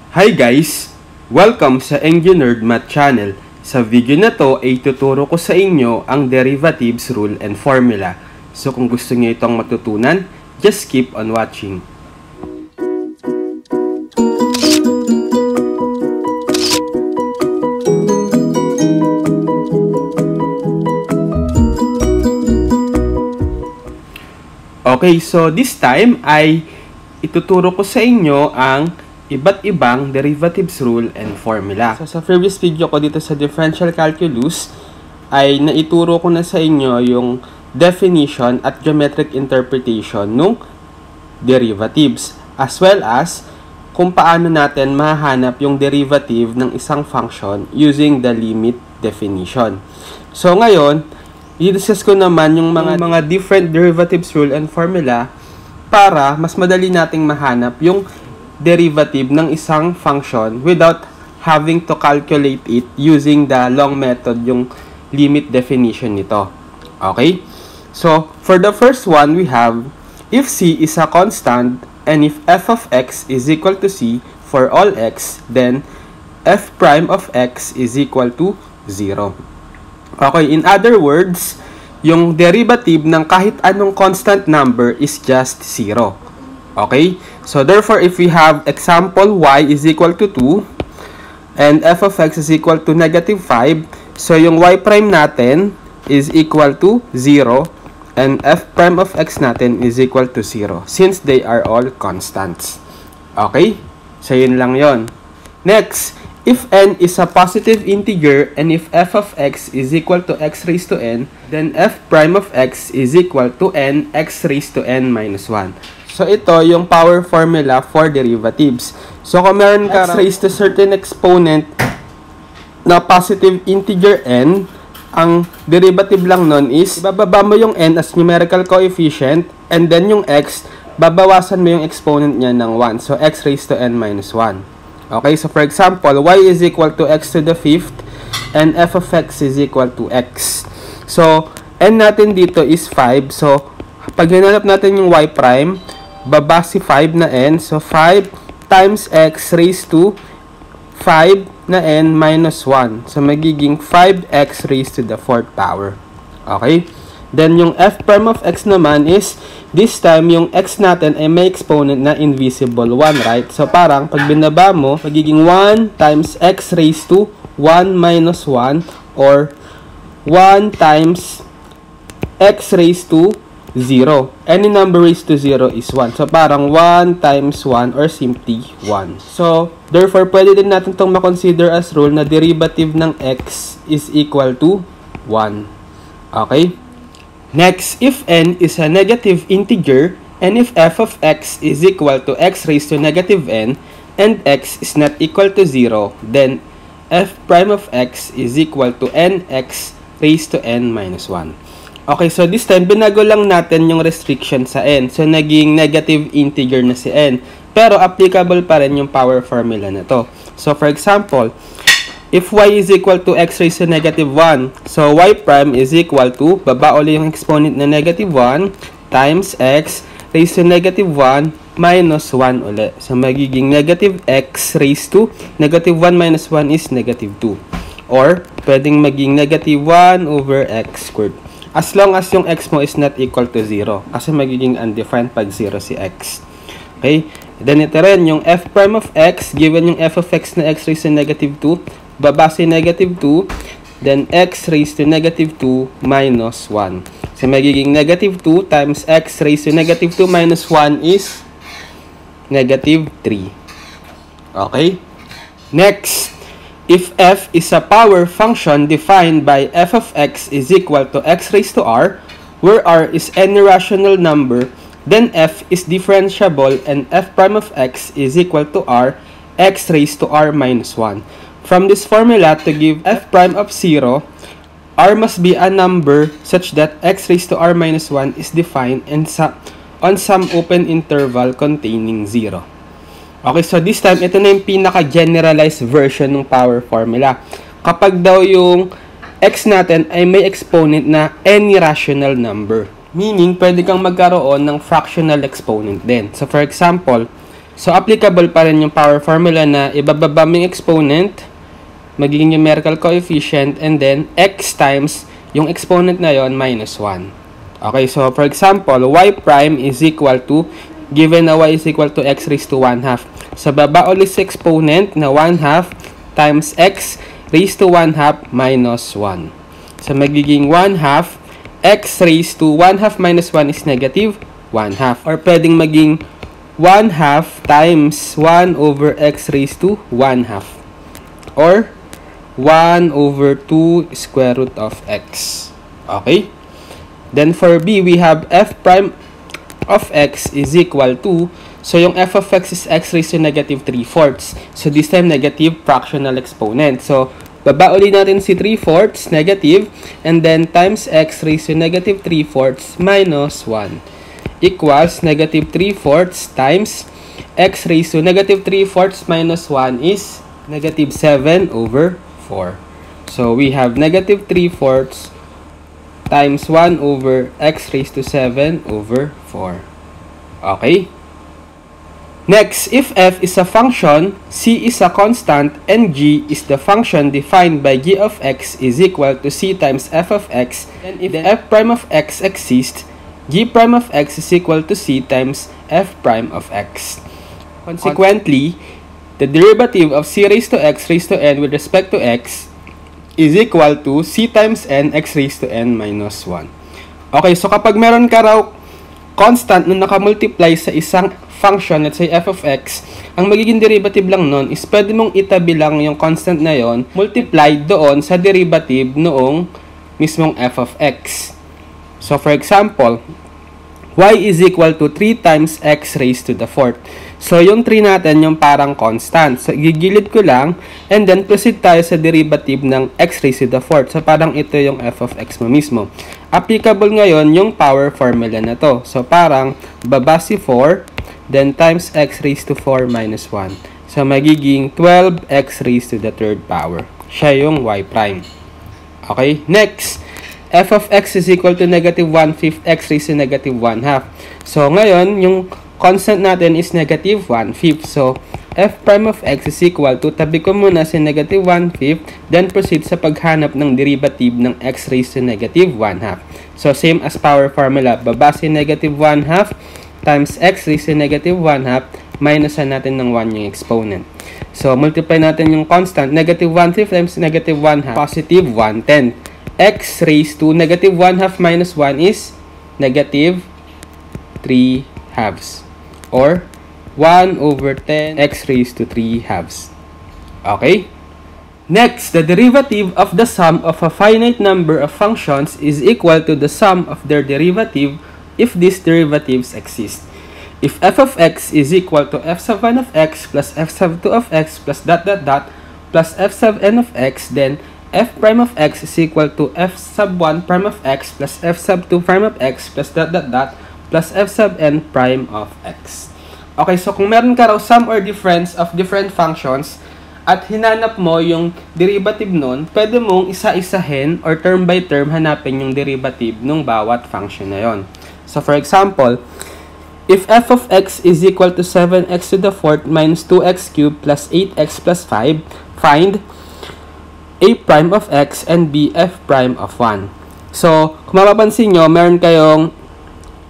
Hi guys! Welcome sa enginerdmath channel. Sa video na to ay tuturo ko sa inyo ang derivatives rule and formula. So kung gusto niyo itong matutunan, just keep on watching. Okay, so this time ay ituturo ko sa inyo ang iba't ibang derivatives rule and formula. So sa previous video ko dito sa differential calculus ay naituro ko na sa inyo yung definition at geometric interpretation ng derivatives as well as kung paano natin mahanap yung derivative ng isang function using the limit definition. So ngayon, i-discuss ko naman yung mga different derivatives rule and formula para mas madali nating mahanap yung derivative ng isang function without having to calculate it using the long method, yung limit definition nito. Okay? So, for the first one, we have if c is a constant and if f of x is equal to c for all x, then f prime of x is equal to 0. Okay, in other words, yung derivative ng kahit anong constant number is just 0. Okay? So, therefore, if we have example y is equal to 2 and f of x is equal to negative 5, so yung y prime natin is equal to 0 and f prime of x natin is equal to 0 since they are all constants. Okay? So, yun lang yon. Next, if n is a positive integer and if f of x is equal to x raised to n, then f prime of x is equal to n x raised to n minus 1. So, ito yung power formula for derivatives. So, kung meron ka x raised to certain exponent na positive integer n, ang derivative lang nun is, ibababa mo yung n as numerical coefficient, and then yung x, babawasan mo yung exponent niya ng 1. So, x raised to n minus 1. Okay, so for example, y is equal to x to the 5th, and f of x is equal to x. So, n natin dito is 5. So, pag hinanap natin yung y prime, baba si 5 na n. So, 5 times x raised to 5 na n minus 1. So, magiging 5x raised to the 4th power. Okay? Then, yung f prime of x naman is, this time, yung x natin ay may exponent na invisible 1, right? So, parang, pag binaba mo, magiging 1 times x raised to 1 minus 1 or 1 times x raised to 0. Any number raised to 0 is 1. So, parang 1 times 1 or simply 1. So, therefore, pwede din natin itong makonsider as rule na derivative ng x is equal to 1. Okay? Next, if n is a negative integer and if f of x is equal to x raised to negative n and x is not equal to 0, then f prime of x is equal to nx raised to n minus 1. Okay, so this time, binago lang natin yung restriction sa n. So, naging negative integer na si n. Pero, applicable pa rin yung power formula na to. So, for example, if y is equal to x raised to negative 1, so y prime is equal to, baba ulit yung exponent na negative 1, times x raised to negative 1 minus 1 ulit. So, magiging negative x raised to negative 1 minus 1 is negative 2. Or, pwedeng maging negative 1 over x squared. As long as yung x mo is not equal to 0. Kasi magiging undefined pag 0 si x. Okay? Then ito rin, yung f prime of x, given yung f of x na x raised to negative 2, baba si negative 2, then x raised to negative 2 minus 1. So magiging negative 2 times x raised to negative 2 minus 1 is negative 3. Okay? Next, if f is a power function defined by f of x is equal to x raised to r, where r is any rational number, then f is differentiable and f prime of x is equal to r, x raised to r minus 1. From this formula, to give f prime of 0, r must be a number such that x raised to r minus 1 is defined on some open interval containing 0. Okay, so this time, ito na yung pinaka-generalized version ng power formula. Kapag daw yung x natin ay may exponent na any rational number. Meaning, pwede kang magkaroon ng fractional exponent din. So, for example, So, applicable pa rin yung power formula na ibababa mo yung exponent, magiging numerical coefficient, and then x times yung exponent na yon minus 1. Okay, so for example, y prime is equal to, given na y is equal to x raised to 1/2. So, baba ulit sa exponent na 1/2 times x raised to 1/2 minus 1. So, magiging 1/2 x raised to 1/2 minus 1 is negative 1/2. Or pwedeng maging 1/2 times 1 over x raised to 1/2. Or 1 over 2 square root of x. Okay? Then for b, we have f prime of x is equal to, so yung f of x is x raised to negative 3/4. So this time negative fractional exponent. So baba uli natin si 3/4 negative, and then times x raised to negative 3/4 minus 1 equals negative 3/4 times x raised to negative 3/4 minus 1 is negative 7 over 4. So we have negative 3/4 times 1 over x raised to 7 over 4. Okay? Next, if f is a function, c is a constant, and g is the function defined by g of x is equal to c times f of x, and if f prime of x exists, g prime of x is equal to c times f prime of x. Consequently, the derivative of c raised to x raised to n with respect to x is equal to c times n x raised to n minus 1. Okay, so kapag meron ka raw constant na nakamultiply sa isang function, let's say f of x, ang magiging derivative lang nun is pwede mong itabi lang yung constant na yon multiplied doon sa derivative noong mismong f of x. So for example, y is equal to 3 times x raised to the 4th. So yung 3 natin yung parang constant. So gigilid ko lang, and then proceed tayo sa derivative ng x raised to the 4th. So parang ito yung f of x mo mismo. Applicable ngayon yung power formula na to. So parang baba si 4, then times x raised to 4 minus 1. So magiging 12x raised to the 3rd power. Siya yung y prime. Okay, next, f of x is equal to negative 1/5 x raised to negative 1/2. So ngayon, yung constant natin is negative 1/5. So f prime of x is equal to, tabi ko muna si negative 1/5, then proceed sa paghanap ng derivative ng x raised to negative 1/2. So same as power formula, baba si negative 1/2 times x raised to negative 1/2, minusan natin ng 1 yung exponent. So multiply natin yung constant, negative 1/5 times negative 1/2, positive 1/10. X raised to negative 1/2 minus 1 is negative 3/2. Or 1 over 10 x raised to 3/2. Okay? Next, the derivative of the sum of a finite number of functions is equal to the sum of their derivative if these derivatives exist. If f of x is equal to f sub 1 of x plus f sub 2 of x plus dot dot dot plus f sub n of x, then f prime of x is equal to f sub 1 prime of x plus f sub 2 prime of x plus dot dot dot plus f sub n prime of x. Okay, so kung meron ka raw sum or difference of different functions at hinanap mo yung derivative nun, pwede mong isa-isahin or term by term hanapin yung derivative ng bawat function na yon. So for example, if f of x is equal to 7x to the 4th minus 2x cubed plus 8x plus 5, find a prime of x and b f prime of 1. So, kung mapapansin nyo, meron kayong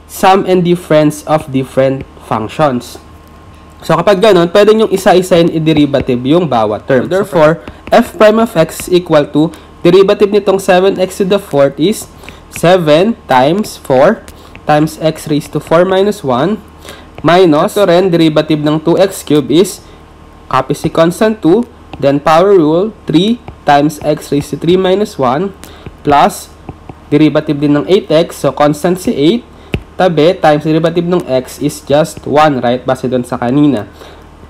sum and difference of different functions. So, kapag ganun, pwede nyo isa-isahin i-derivative yung bawat term. Therefore, f prime of x is equal to, derivative nitong 7x to the 4th is 7 times 4 times x raised to 4 minus 1 minus, ito rin, derivative ng 2x cubed is, copy si constant 2, then power rule, 3 times x raised to 3 minus 1 plus derivative din ng 8x, so constant si 8, tabi times derivative ng x is just 1, right? Base doon sa kanina.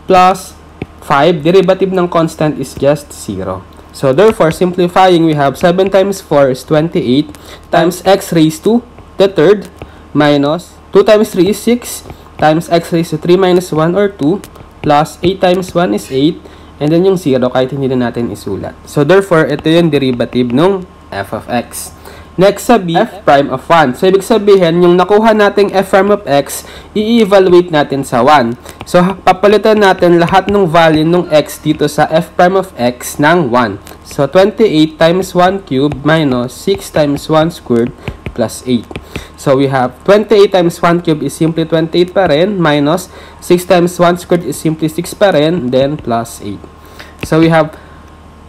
Plus 5, derivative ng constant is just 0. So therefore, simplifying, we have 7 times 4 is 28 times x raised to the 3rd minus 2 times 3 is 6 times x raised to 3 minus 1 or 2 plus 8 times 1 is 8. And then yung 0, kahit hindi na natin isulat. So, therefore, ito yung derivative ng f of x. Next sa B, f prime of 1. So, ibig sabihin, yung nakuha nating f prime of x, i-evaluate natin sa 1. So, papalitan natin lahat ng value ng x dito sa f prime of x ng 1. So, 28 times 1 cubed minus 6 times 1 squared plus 8. So, we have 28 times 1 cubed is simply 28 pa rin, minus 6 times 1 squared is simply 6 pa rin, then plus 8. So, we have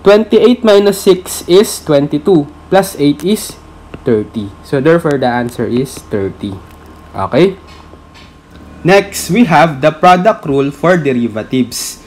28 minus 6 is 22, plus 8 is 30. So, therefore, the answer is 30. Okay? Next, we have the product rule for derivatives.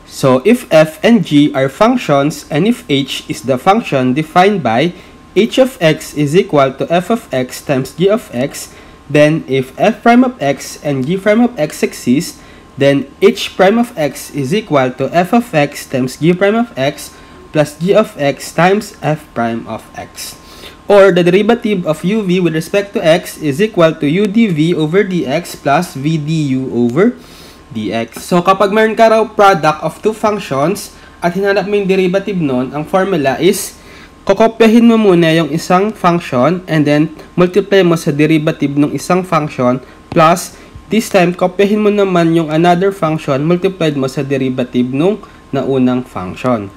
So, if f and g are functions, and if h is the function defined by h of x is equal to f of x times g of x, then if f prime of x and g prime of x exist, then h prime of x is equal to f of x times g prime of x plus g of x times f prime of x. Or the derivative of uv with respect to x is equal to u dv over dx plus v du over dx. So, kapag meron ka raw product of two functions at hinanap mo yung derivative nun, ang formula is kokopyahin mo muna yung isang function and then multiply mo sa derivative ng isang function plus this time, kopyahin mo naman yung another function multiplied mo sa derivative nung naunang function.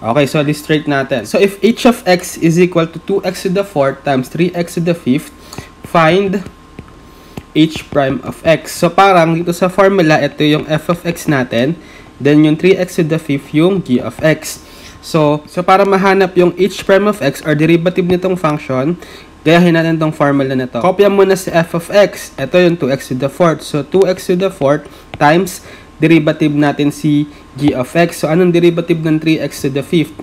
Okay, so illustrate natin. So, if h of x is equal to 2x to the 4th times 3x to the 5th, find h prime of x. So, parang dito sa formula, ito yung f of x natin. Then, yung 3x to the 5th, yung g of x. So para mahanap yung h prime of x or derivative nitong function, gayahin natin itong formula na to. Kopya muna si f of x. Ito yung 2x to the 4th. So, 2x to the 4th times derivative natin si g of x. So, anong derivative ng 3x to the 5th?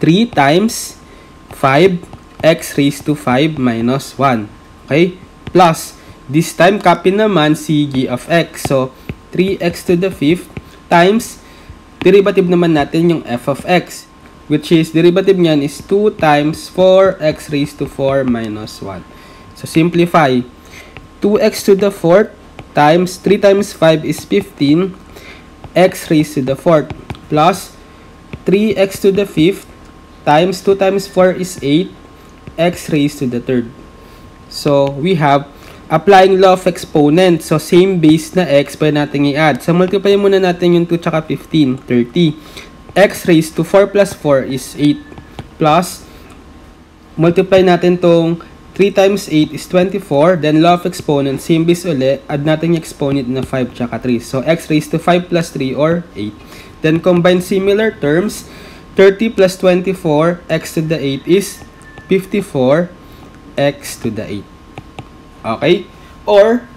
3 times 5x raised to 5 minus 1. Okay? Plus, this time, copy naman si g of x. So, 3x to the 5th times derivative naman natin yung f of x, which is derivative niyan is 2 times 4x raised to 4 minus 1. So, simplify. 2x to the 4th times 3 times 5 is 15, x raised to the 4th, plus 3x to the 5th times 2 times 4 is 8, x raised to the 3rd. So, we have applying law of exponents. So, same base na x pwede natin i-add. So, multiply muna natin yung 2 tsaka 15, 30. X raised to 4 plus 4 is 8. Plus, multiply natin tong 3 times 8 is 24. Then, law of exponents, same base ulit. Add natin yung exponent na 5 tsaka 3. So, x raised to 5 plus 3 or 8. Then, combine similar terms. 30 plus 24, x to the 8 is 54, x to the 8. Okay? Or,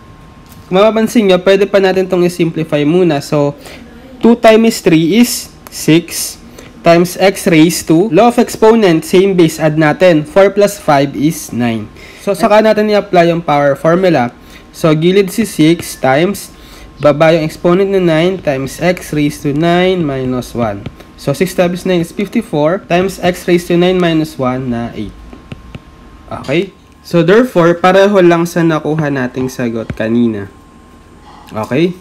kung mapapansin nyo, pwede pa natin itong i-simplify muna. So, 2 times 3 is 6 times x raised to, law of exponents, same base, add natin. 4 plus 5 is 9. So, saka natin i-apply yung power formula. So, gilid si 6 times, baba yung exponent na 9 times x raised to 9 minus 1. So, 6 times 9 is 54 times x raised to 9 minus 1 na 8. Okay? So, therefore, pareho lang sa nakuha nating sagot kanina. Okay?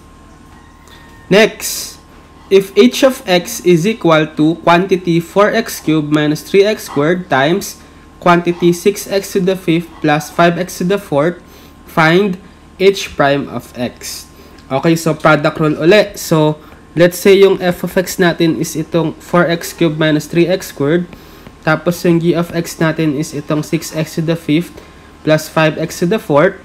Next, if h of x is equal to quantity 4x cubed minus 3x squared times quantity 6x to the 5th plus 5x to the 4th, find h prime of x. Okay, so product rule ulit. So, let's say yung f of x natin is itong 4x cubed minus 3x squared. Tapos yung g of x natin is itong 6x to the 5th plus 5x to the 4th.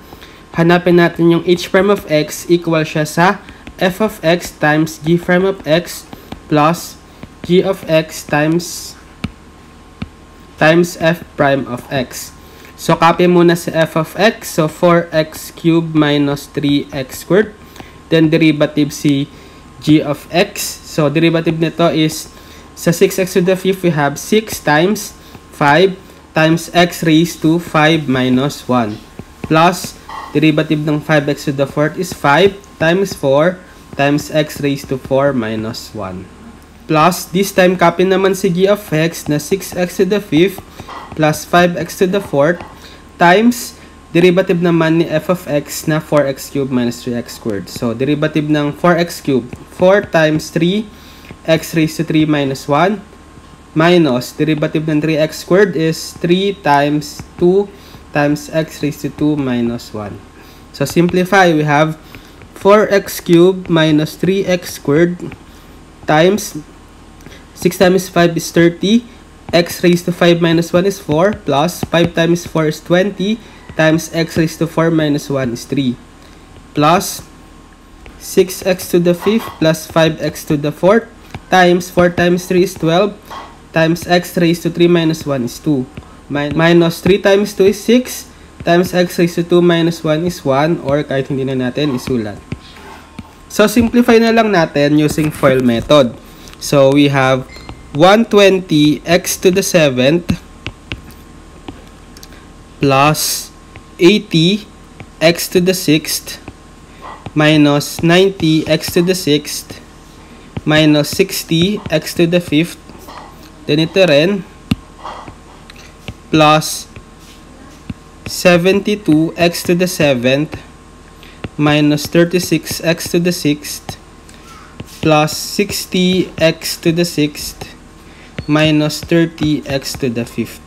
Hanapin natin yung h prime of x, equal siya sa f of x times g prime of x plus g of x times f prime of x. So, copy muna si f of x. So, 4x cubed minus 3x squared. Then, derivative si g of x. So, derivative nito is sa 6x to the 5th, we have 6 times 5 times x raised to 5 minus 1. Plus, derivative ng 5x to the 4th is 5 times 4 times x raised to 4 minus 1. Plus, this time, copy naman si g of x na 6x to the 5th plus 5x to the 4th times derivative naman ni f of x na 4x cubed minus 3x squared. So, derivative ng 4x cubed, 4 times 3, x raised to 3 minus 1, minus derivative ng 3x squared is 3 times 2 times x raised to 2 minus 1. So simplify, we have 4x cubed minus 3x squared times 6 times 5 is 30, x raised to 5 minus 1 is 4, plus 5 times 4 is 20, times x raised to 4 minus 1 is 3, plus 6x to the 5th plus 5x to the 4th, times 4 times 3 is 12, times x raised to 3 minus 1 is 2, minus 3 times 2 is 6, times x raised to 2 minus 1 is 1, or kahit hindi na natin isulat. So, simplify na lang natin using FOIL method. So, we have 120 x to the 7th plus 80 x to the 6th minus 90 x to the 6th minus 60 x to the 5th. Then ito rin plus 72 x to the 7th minus 36 x to the 6th plus 60 x to the 6th minus 30 x to the 5th.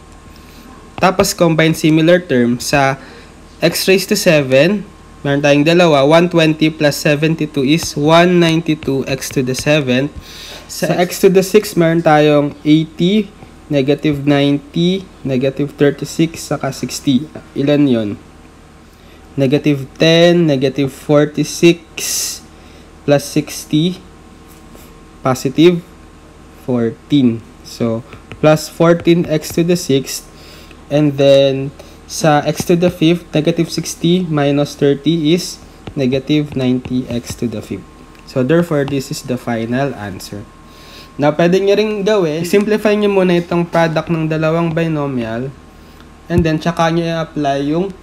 Tapos combine similar term sa x raised to 7. Meron tayong dalawa. 120 plus 72 is 192 x to the 7th. Sa x to the 6, meron tayong 80, negative 90, negative 36, saka 60. Ilan yon? Negative 10, negative 46, plus 60, positive 14. So, plus 14x to the 6th. And then, sa x to the 5th, negative 60 minus 30 is negative 90x to the 5th. So, therefore, this is the final answer. Now, pwede nyo rin gawin, simplify nyo muna itong product ng dalawang binomial. And then, tsaka nyo i-apply yung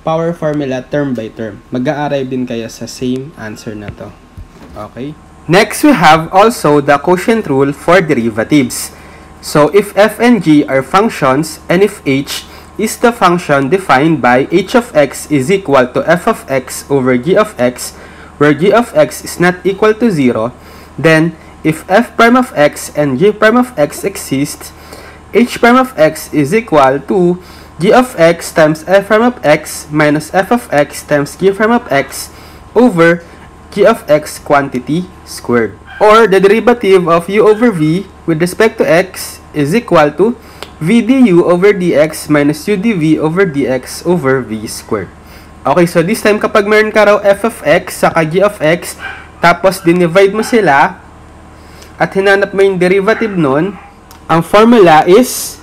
power formula term by term. Mag-a-arrive din kayo sa same answer na to. Okay? Next, we have also the quotient rule for derivatives. So, if f and g are functions, and if h is the function defined by h of x is equal to f of x over g of x, where g of x is not equal to 0, then if f prime of x and g prime of x exists, h prime of x is equal to g of x times f prime of x minus f of x times g prime of x over g of x quantity squared. Or the derivative of u over v with respect to x is equal to v du over dx minus u dv over dx over v squared. Okay, so this time kapag meron ka raw f of x saka g of x, tapos dinivide mo sila at hinanap mo yung derivative nun, ang formula is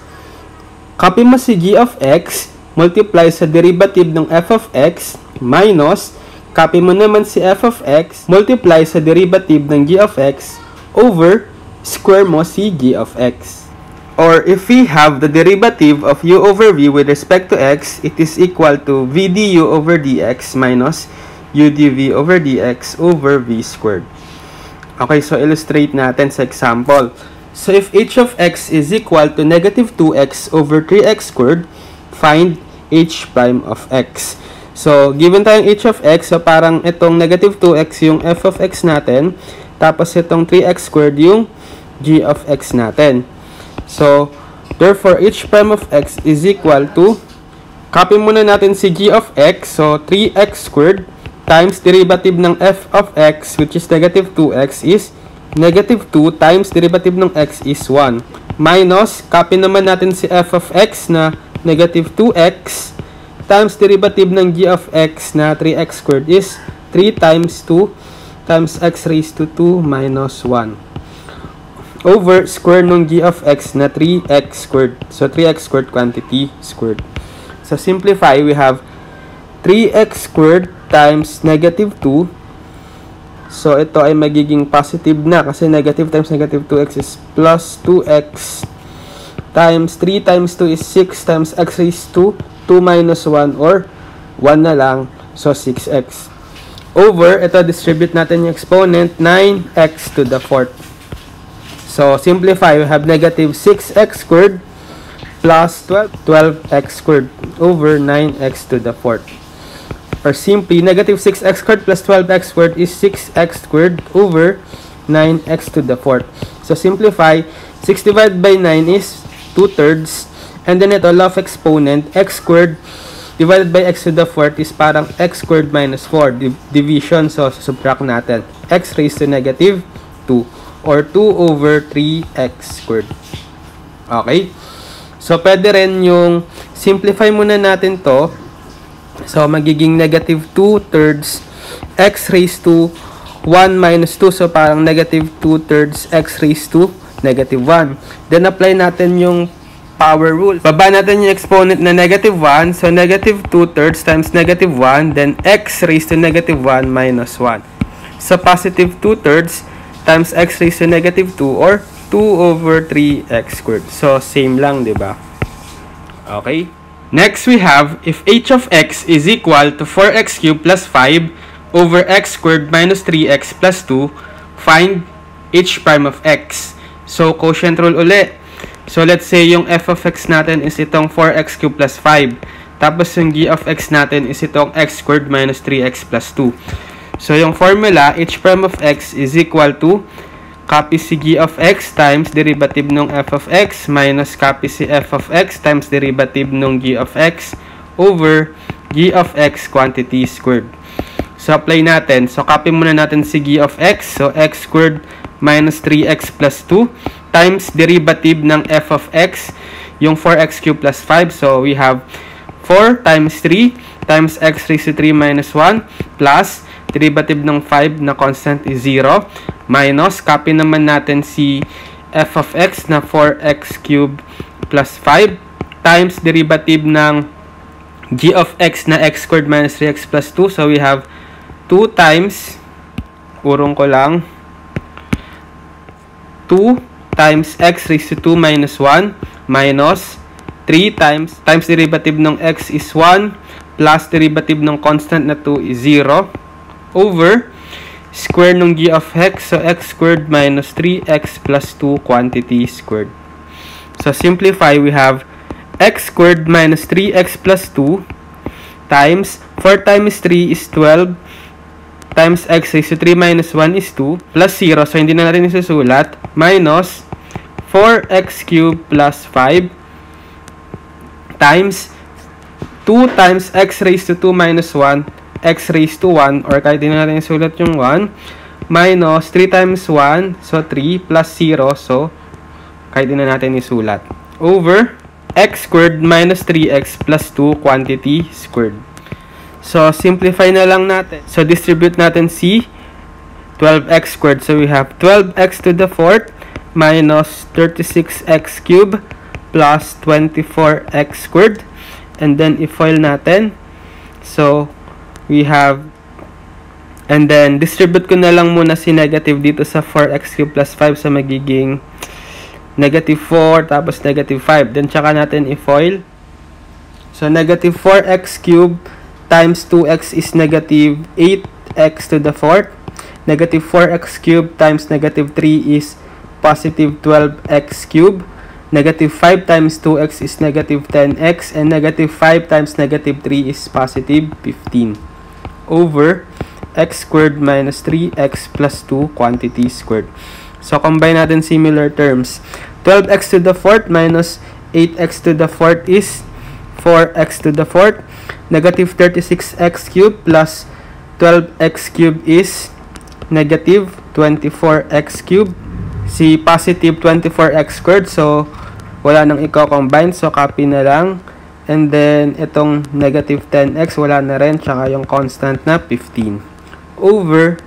copy mo si g of x, multiply sa derivative ng f of x, minus copy mo naman si f of x, multiply sa derivative ng g of x, over square mo si g of x. Or if we have the derivative of u over v with respect to x, it is equal to v du over dx minus u dv over dx over v squared. Okay, so illustrate natin sa example. So if h of x is equal to negative 2x over 3x squared, find h prime of x. So, given tayong h of x, so parang itong negative 2x yung f of x natin, tapos itong 3x squared yung g of x natin. So, therefore, h prime of x is equal to, copy muna natin si g of x, so 3x squared times derivative ng f of x, which is negative 2x, is negative 2 times derivative ng x is 1. Minus, copy naman natin si f of x na negative 2x, times derivative ng g of x na 3x squared is 3 times 2 times x raised to 2 minus 1 over square ng g of x na 3x squared. So, 3x squared quantity squared. So, simplify, we have 3x squared times negative 2. So, ito ay magiging positive na kasi negative times negative 2x is plus 2x times 3 times 2 is 6 times x raised to 2 minus 1 or 1 na lang. So, 6x. Over, ito distribute natin yung exponent, 9x to the 4th. So, simplify, we have negative 6x squared plus 12x squared over 9x to the 4th. Or simply, negative 6x squared plus 12x squared is 6x squared over 9x to the 4th. So, simplify. 6 divided by 9 is 2/3. And then ito, law of exponent, x squared divided by x to the 4th is parang x squared minus 4. Division. So, subtract natin. X raised to negative 2. Or 2 over 3x squared. Okay? So, pwede rin yung simplify muna natin to. So, magiging negative 2/3 x raised to 1 minus 2. So, parang negative 2/3 x raised to negative 1. Then, apply natin yung power rule. Baba natin yung exponent na negative 1. So, negative 2/3 times negative 1. Then, x raised to negative 1 minus 1. So, positive 2/3 times x raised to negative 2 or 2 over 3x squared. So, same lang, diba? Okay? Next, we have, if h of x is equal to 4x cubed plus 5 over x squared minus 3x plus 2, find h prime of x. So, quotient rule uli. So, let's say yung f of x natin is itong 4x cubed plus 5. Tapos, yung g of x natin is itong x squared minus 3x plus 2. So, yung formula, h prime of x is equal to copy si g of x times derivative ng f of x minus copy si f of x times derivative ng g of x over g of x quantity squared. So, apply natin. So, copy muna natin si g of x. So, x squared minus 3x plus 2 times derivative ng f of x, yung 4x cubed plus 5. So, we have 4 times 3 times x raised to 3 minus 1 plus derivative ng 5 na constant is 0 minus, copy naman natin si f of x na 4x cubed plus 5 times derivative ng g of x na x squared minus 3x plus 2. So, we have 2 times, urong ko lang, 2 times x raised to 2 minus 1 minus 3 times derivative ng x is 1 plus derivative ng constant na 2 is 0 over square ng g of x. So, x squared minus 3x plus 2 quantity squared. So, simplify, we have x squared minus 3x plus 2 times 4 times 3 is 12 times x raised to 3 minus 1 is 2 plus 0. So, hindi na natin isusulat. Minus 4x cubed plus 5 times 2 times x raised to 2 minus 1 x raised to 1, or kahit din natin isulat yung 1, minus 3 times 1, so 3, plus 0, so kahit din natin isulat, over x squared minus 3x plus 2 quantity squared. So, simplify na lang natin. So, distribute natin si 12x squared. So, we have 12x to the 4th minus 36x cubed plus 24x squared. And then, i-FOIL natin. So, we have, and then, distribute ko na lang muna si negative dito sa 4x cubed plus 5. So, magiging negative 4, tapos negative 5. Then, tsaka natin i-FOIL. So, negative 4x cubed times 2x is negative 8x to the 4th. Negative 4x cubed times negative 3 is positive 12x cubed. Negative 5 times 2x is negative 10x. And negative 5 times negative 3 is positive 15. Over x squared minus 3x plus 2 quantity squared. So, combine natin similar terms. 12x to the 4th minus 8x to the 4th is 4x to the 4th. Negative 36x cubed plus 12x cubed is negative 24x cubed. Si positive 24x squared. So, wala nang i-combine. So, copy na lang. And then, itong negative 10x, wala na rin. Tsaka yung constant na 15. Over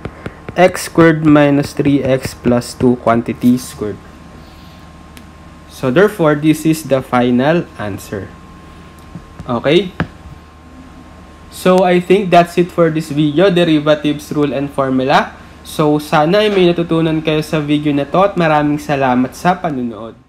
x squared minus 3x plus 2 quantity squared. So, therefore, this is the final answer. Okay? So, I think that's it for this video, derivatives, rule, and formula. So, sana ay may natutunan kayo sa video na to at maraming salamat sa panunood.